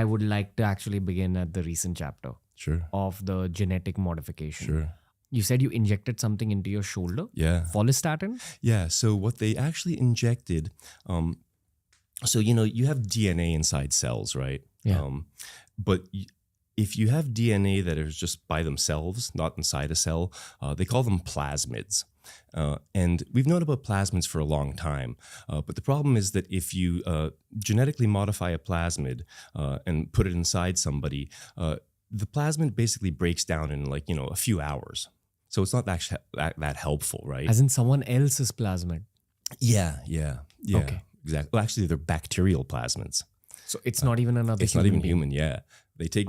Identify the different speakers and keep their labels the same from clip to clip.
Speaker 1: I would like to actually begin at the recent chapter
Speaker 2: Sure.
Speaker 1: of the genetic modification.
Speaker 2: Sure.
Speaker 1: You said you injected something into your shoulder?
Speaker 2: Yeah.
Speaker 1: Follistatin?
Speaker 2: Yeah. So what they actually injected, so, you have DNA inside cells, right?
Speaker 1: Yeah.
Speaker 2: But if you have DNA that is just by themselves, not inside a cell, they call them plasmids. And we've known about plasmids for a long time. But the problem is that if you genetically modify a plasmid and put it inside somebody, the plasmid basically breaks down in a few hours. So it's not actually that helpful, right?
Speaker 1: As in someone else's plasmid?
Speaker 2: Yeah.
Speaker 1: Okay.
Speaker 2: Exactly. Well, actually, they're bacterial plasmids.
Speaker 1: So it's not even another
Speaker 2: It's not even human, yeah. They take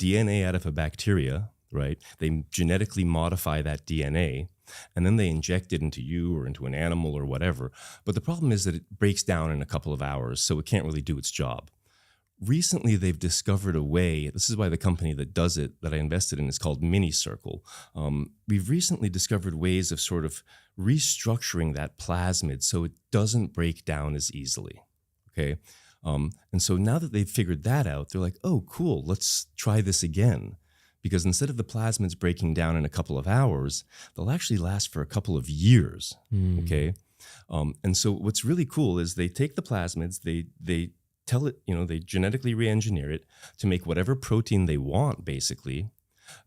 Speaker 2: DNA out of a bacteria, right? They genetically modify that DNA, and then they inject it into you or into an animal or whatever. But the problem is that it breaks down in a couple of hours, so it can't really do its job. Recently, they've discovered a way. This is why the company that does it, that I invested in, is called MiniCircle. We've recently discovered ways of sort of restructuring that plasmid so it doesn't break down as easily, okay? And so now that they've figured that out, they're like, oh, cool, let's try this again. Because instead of the plasmids breaking down in a couple of hours, they'll actually last for a couple of years, okay? And so what's really cool is they take the plasmids, they tell it, they genetically re-engineer it to make whatever protein they want, basically.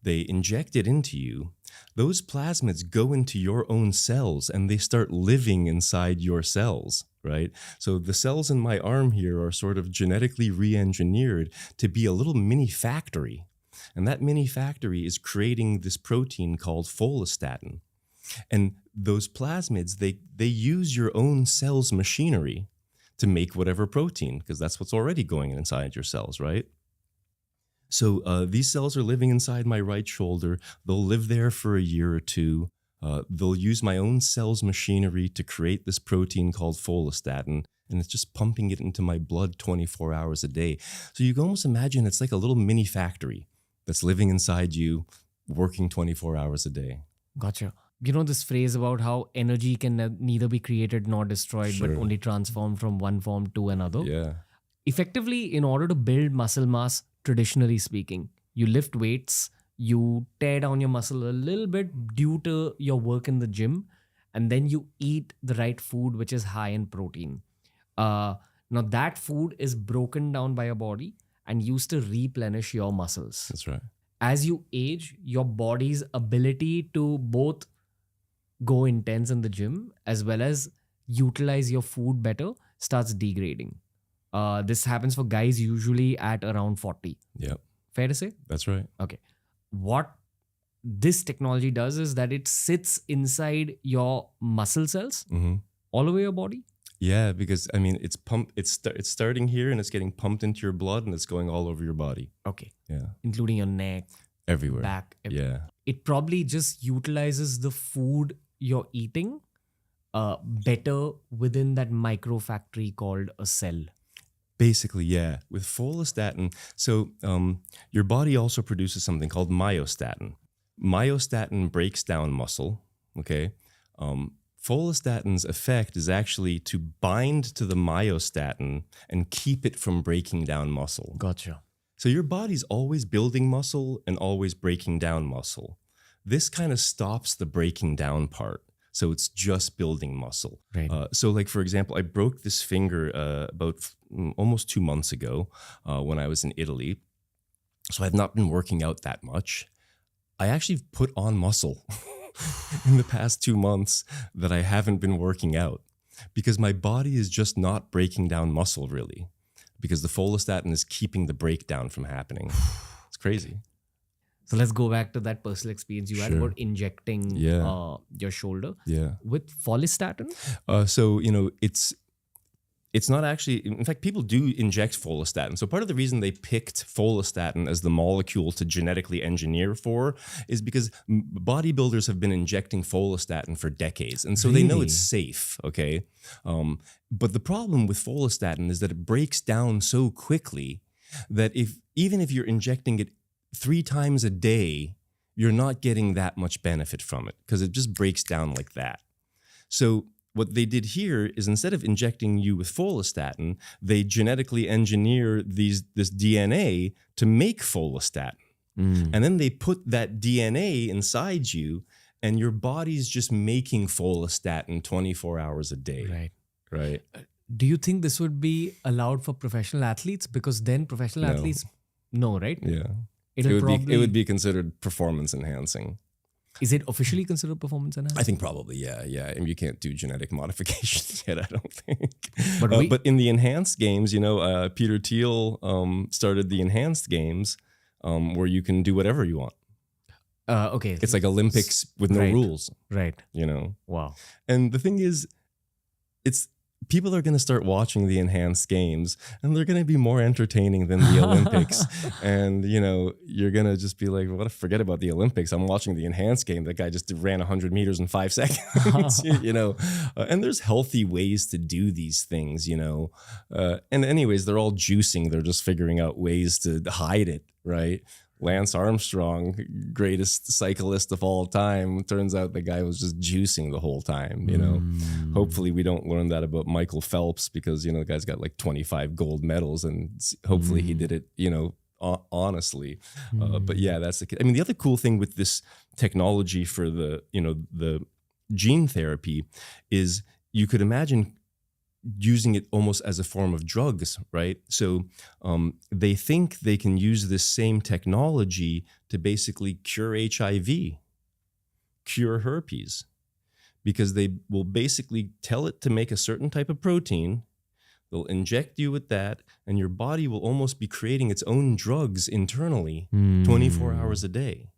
Speaker 2: They inject it into you. Those plasmids go into your own cells and they start living inside your cells, right? So the cells in my arm here are sort of genetically re-engineered to be a little mini factory. And that mini factory is creating this protein called follistatin. And those plasmids, they use your own cell's machinery to make whatever protein, because that's what's already going inside your cells, right? So these cells are living inside my right shoulder. They'll live there for a year or two. They'll use my own cell's machinery to create this protein called follistatin, and it's just pumping it into my blood 24 hours a day. So you can almost imagine it's like a little mini factory that's living inside you, working 24 hours a day.
Speaker 1: Gotcha. You know this phrase about how energy can neither be created nor destroyed, but only transformed from one form to another?
Speaker 2: Yeah.
Speaker 1: Effectively, in order to build muscle mass, traditionally speaking, you lift weights, you tear down your muscle a little bit due to your work in the gym, and then you eat the right food, which is high in protein. Now that food is broken down by your body and used to replenish your muscles.
Speaker 2: That's right.
Speaker 1: As you age, your body's ability to both go intense in the gym as well as utilize your food better starts degrading. This happens for guys usually at around 40.
Speaker 2: Yep.
Speaker 1: Fair to say?
Speaker 2: That's right.
Speaker 1: Okay. What this technology does is that it sits inside your muscle cells all over your body.
Speaker 2: Yeah, because I mean, it's pumped. It's starting here and it's getting pumped into your blood and it's going all over your body.
Speaker 1: Okay.
Speaker 2: Yeah.
Speaker 1: Including your neck,
Speaker 2: Everywhere.
Speaker 1: back.
Speaker 2: Yeah.
Speaker 1: It probably just utilizes the food you're eating better within that micro factory called a cell.
Speaker 2: Basically, yeah. With follistatin, so your body also produces something called myostatin. Myostatin breaks down muscle, okay? Follistatin's effect is actually to bind to the myostatin and keep it from breaking down muscle.
Speaker 1: Gotcha.
Speaker 2: So your body's always building muscle and always breaking down muscle. This kind of stops the breaking down part. So it's just building muscle.
Speaker 1: Right.
Speaker 2: So like, for example, I broke this finger about almost 2 months ago when I was in Italy. So I've not been working out that much. I actually put on muscle in the past 2 months that I haven't been working out because my body is just not breaking down muscle really because the follistatin is keeping the breakdown from happening. It's crazy.
Speaker 1: So let's go back to that personal experience you had
Speaker 2: Sure.
Speaker 1: about injecting your shoulder with follistatin.
Speaker 2: So, it's not actually, in fact, people do inject follistatin. So part of the reason they picked follistatin as the molecule to genetically engineer for is because bodybuilders have been injecting follistatin for decades. And so they know it's safe, okay? But the problem with follistatin is that it breaks down so quickly that even if you're injecting it 3 times a day, you're not getting that much benefit from it because it just breaks down like that. So what they did here is instead of injecting you with follistatin, they genetically engineer this DNA to make follistatin. And then they put that DNA inside you, and your body's just making follistatin 24 hours a day. Right.
Speaker 1: Do you think this would be allowed for professional athletes? Because then professional athletes, no, right?
Speaker 2: Yeah.
Speaker 1: It
Speaker 2: would be considered performance enhancing.
Speaker 1: Is it officially considered performance enhancing?
Speaker 2: I think probably, yeah. And you can't do genetic modifications yet, I don't think.
Speaker 1: But,
Speaker 2: but in the enhanced games, Peter Thiel started the enhanced games where you can do whatever you want.
Speaker 1: Okay.
Speaker 2: It's like Olympics with no rules.
Speaker 1: Right.
Speaker 2: Wow. And the thing is, people are going to start watching the enhanced games, and they're going to be more entertaining than the Olympics. And, you're going to just be like, forget about the Olympics. I'm watching the enhanced game. That guy just ran 100 meters in 5 seconds, and there's healthy ways to do these things, and anyways, they're all juicing. They're just figuring out ways to hide it, right? Lance Armstrong, greatest cyclist of all time. Turns out the guy was just juicing the whole time, Hopefully we don't learn that about Michael Phelps, because, the guy's got like 25 gold medals, and hopefully he did it, honestly. But yeah, that's the other cool thing with this technology for the gene therapy is you could imagine using it almost as a form of drugs, right? So they think they can use this same technology to basically cure HIV, cure herpes, because they will basically tell it to make a certain type of protein. They'll inject you with that, and your body will almost be creating its own drugs internally 24 hours a day.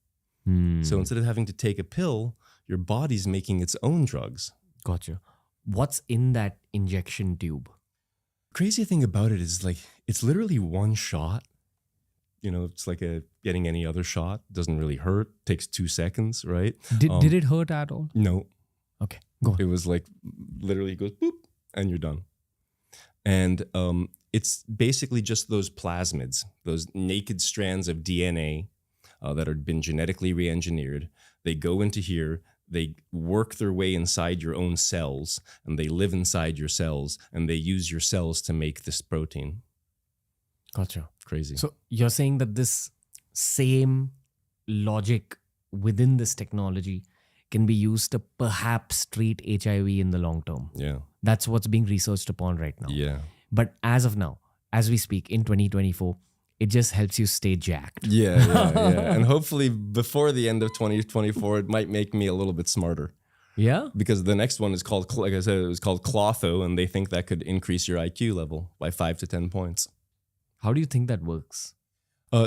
Speaker 2: So instead of having to take a pill, your body's making its own drugs.
Speaker 1: Gotcha. What's in that injection tube?
Speaker 2: Crazy thing about it is it's literally one shot. It's like getting any other shot. Doesn't really hurt. Takes 2 seconds, right?
Speaker 1: Did it hurt at all?
Speaker 2: No.
Speaker 1: Okay, go on.
Speaker 2: It was literally goes boop and you're done. And it's basically just those plasmids, those naked strands of DNA that have been genetically re-engineered. They go into here. They work their way inside your own cells, and they live inside your cells, and they use your cells to make this protein.
Speaker 1: Gotcha.
Speaker 2: Crazy.
Speaker 1: So you're saying that this same logic within this technology can be used to perhaps treat HIV in the long term.
Speaker 2: Yeah.
Speaker 1: That's what's being researched upon right now.
Speaker 2: Yeah.
Speaker 1: But as of now, as we speak in 2024, it just helps you stay jacked.
Speaker 2: Yeah. And hopefully before the end of 2024, it might make me a little bit smarter.
Speaker 1: Yeah?
Speaker 2: Because the next one is called, like I said, it was called Clotho, and they think that could increase your IQ level by 5 to 10 points.
Speaker 1: How do you think that works?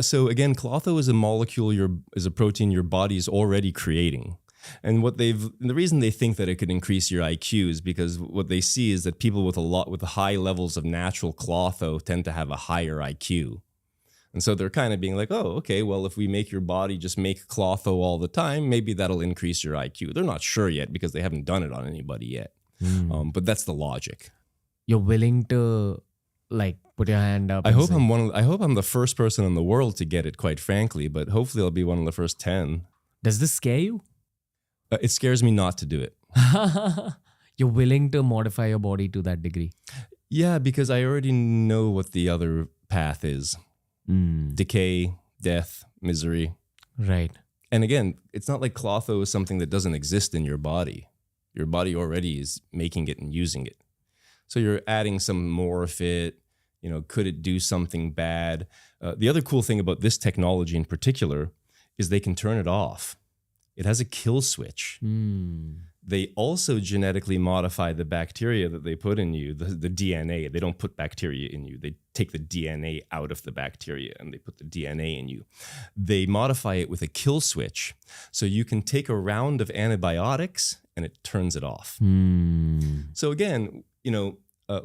Speaker 2: So again, Clotho is a molecule, is a protein your body is already creating. And the reason they think that it could increase your IQ is because what they see is that people with high levels of natural Clotho tend to have a higher IQ. And so they're kind of being like, oh, okay, well, if we make your body just make Clotho all the time, maybe that'll increase your IQ. They're not sure yet because they haven't done it on anybody yet. But that's the logic.
Speaker 1: You're willing to put your hand up?
Speaker 2: I hope I'm the first person in the world to get it, quite frankly, but hopefully I'll be one of the first 10.
Speaker 1: Does this scare you?
Speaker 2: It scares me not to do it.
Speaker 1: You're willing to modify your body to that degree?
Speaker 2: Yeah, because I already know what the other path is. Decay, death, misery.
Speaker 1: Right.
Speaker 2: And again, it's not like Clotho is something that doesn't exist in your body. Your body already is making it and using it. So you're adding some more of it. Could it do something bad? The other cool thing about this technology in particular is they can turn it off. It has a kill switch. They also genetically modify the bacteria that they put in you, the DNA. They don't put bacteria in you. They take the DNA out of the bacteria and they put the DNA in you. They modify it with a kill switch. So you can take a round of antibiotics and it turns it off. So again,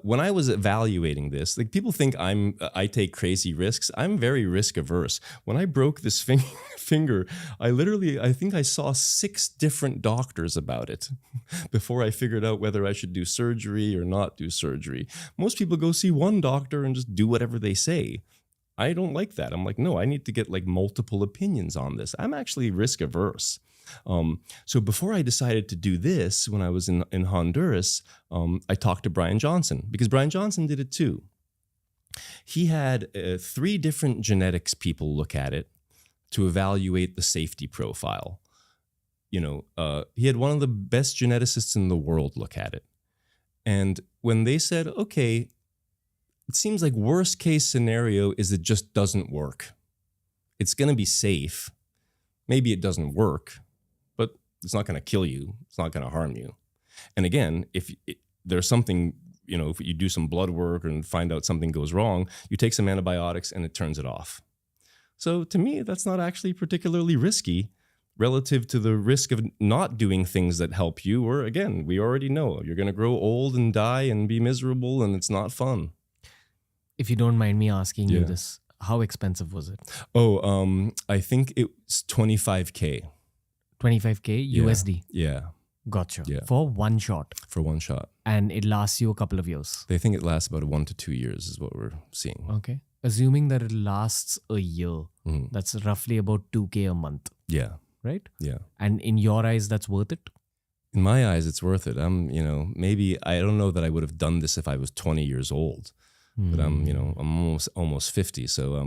Speaker 2: when I was evaluating this, people think I take crazy risks. I'm very risk averse. When I broke this finger, I think I saw 6 different doctors about it before I figured out whether I should do surgery or not do surgery. Most people go see one doctor and just do whatever they say. I don't like that. I'm like, no, I need to get multiple opinions on this. I'm actually risk averse. So before I decided to do this, when I was in Honduras, I talked to Brian Johnson, because Brian Johnson did it too. He had 3 different genetics people look at it to evaluate the safety profile. He had one of the best geneticists in the world look at it. And when they said, okay, it seems like worst case scenario is it just doesn't work. It's going to be safe. Maybe it doesn't work, but it's not going to kill you. It's not going to harm you. And again, if there's something, if you do some blood work and find out something goes wrong, you take some antibiotics and it turns it off. So to me, that's not actually particularly risky relative to the risk of not doing things that help you. Or again, we already know you're going to grow old and die and be miserable, and it's not fun.
Speaker 1: If you don't mind me asking you this, how expensive was it?
Speaker 2: I think it's $25K.
Speaker 1: $25K USD?
Speaker 2: Yeah.
Speaker 1: Gotcha.
Speaker 2: Yeah.
Speaker 1: For one shot?
Speaker 2: For one shot.
Speaker 1: And it lasts you a couple of years?
Speaker 2: They think it lasts about 1 to 2 years is what we're seeing.
Speaker 1: Okay. Assuming that it lasts a year, that's roughly about $2K a month.
Speaker 2: Yeah.
Speaker 1: Right?
Speaker 2: Yeah.
Speaker 1: And in your eyes, that's worth it?
Speaker 2: In my eyes, it's worth it. Maybe I don't know that I would have done this if I was 20 years old. But I'm almost 50, so I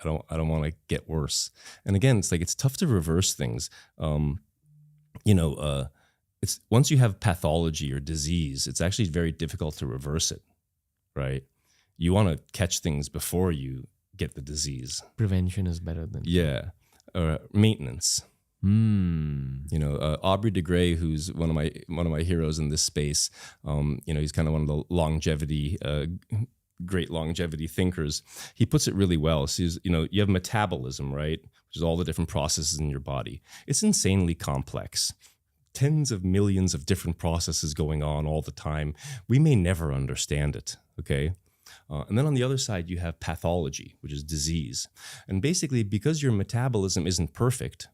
Speaker 2: don't want to get worse. And again, it's tough to reverse things. It's once you have pathology or disease, it's actually very difficult to reverse it, right? You want to catch things before you get the disease.
Speaker 1: Prevention is better than
Speaker 2: maintenance. Aubrey de Grey, who's one of my heroes in this space, he's kind of one of the great longevity thinkers. He puts it really well. So you have metabolism, right, which is all the different processes in your body. It's insanely complex. Tens of millions of different processes going on all the time. We may never understand it, okay? And then on the other side, you have pathology, which is disease. And basically, because your metabolism isn't perfect,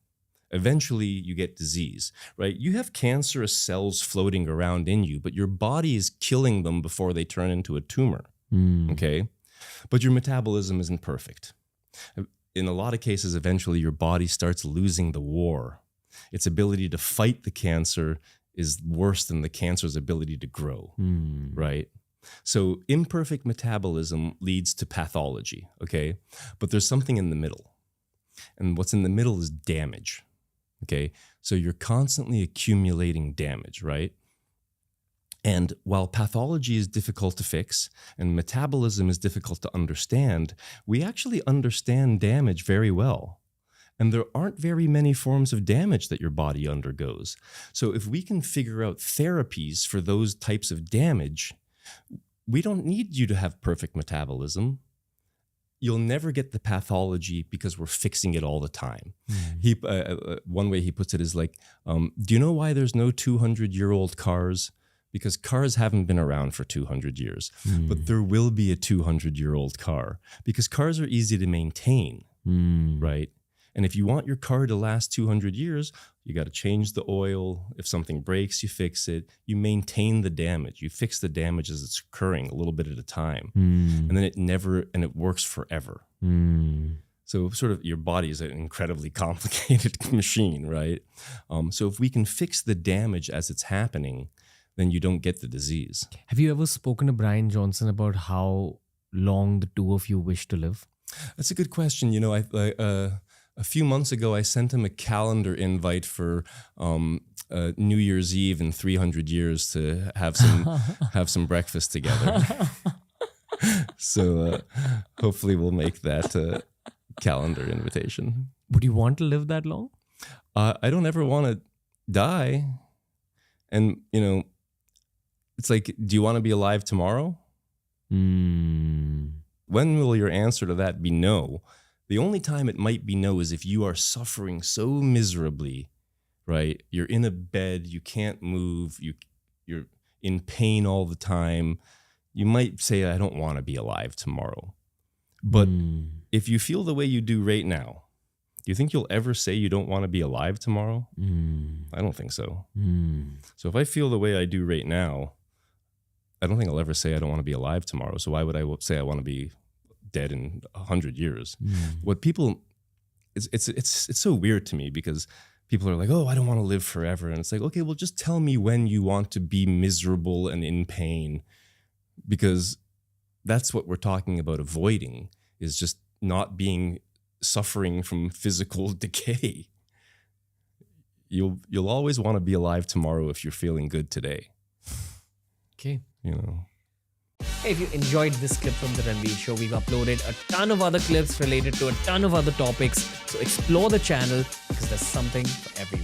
Speaker 2: eventually you get disease, right? You have cancerous cells floating around in you, but your body is killing them before they turn into a tumor, okay? But your metabolism isn't perfect. In a lot of cases, eventually your body starts losing the war. Its ability to fight the cancer is worse than the cancer's ability to grow, right? So imperfect metabolism leads to pathology, okay? But there's something in the middle. And what's in the middle is damage. Okay, so you're constantly accumulating damage, right? And while pathology is difficult to fix and metabolism is difficult to understand, we actually understand damage very well. And there aren't very many forms of damage that your body undergoes. So if we can figure out therapies for those types of damage, we don't need you to have perfect metabolism. You'll never get the pathology because we're fixing it all the time. One way he puts it is like, do you know why there's no 200-year-old cars? Because cars haven't been around for 200 years. But there will be a 200-year-old car because cars are easy to maintain, right? And if you want your car to last 200 years, you got to change the oil. If something breaks, you fix it. You maintain the damage. You fix the damage as it's occurring a little bit at a time. And then it works forever. So sort of your body is an incredibly complicated machine, right? So if we can fix the damage as it's happening, then you don't get the disease.
Speaker 1: Have you ever spoken to Brian Johnson about how long the two of you wish to live?
Speaker 2: That's a good question. A few months ago, I sent him a calendar invite for New Year's Eve in 300 years to have some breakfast together. So hopefully we'll make that calendar invitation.
Speaker 1: Would you want to live that long?
Speaker 2: I don't ever want to die. And, it's like, do you want to be alive tomorrow? When will your answer to that be no? The only time it might be no is if you are suffering so miserably, right? You're in a bed, you can't move, you're in pain all the time. You might say, I don't want to be alive tomorrow. But if you feel the way you do right now, do you think you'll ever say you don't want to be alive tomorrow? I don't think so. So if I feel the way I do right now, I don't think I'll ever say I don't want to be alive tomorrow. So why would I say I want to be dead in 100 years? What people, it's so weird to me because people are like, oh, I don't want to live forever. And it's like, okay, well, just tell me when you want to be miserable and in pain, because that's what we're talking about avoiding, is just not being suffering from physical decay. You'll always want to be alive tomorrow if you're feeling good today.
Speaker 1: Okay.
Speaker 2: You know.
Speaker 1: Hey, if you enjoyed this clip from the Ranveer Show, we've uploaded a ton of other clips related to a ton of other topics. So explore the channel because there's something for everyone.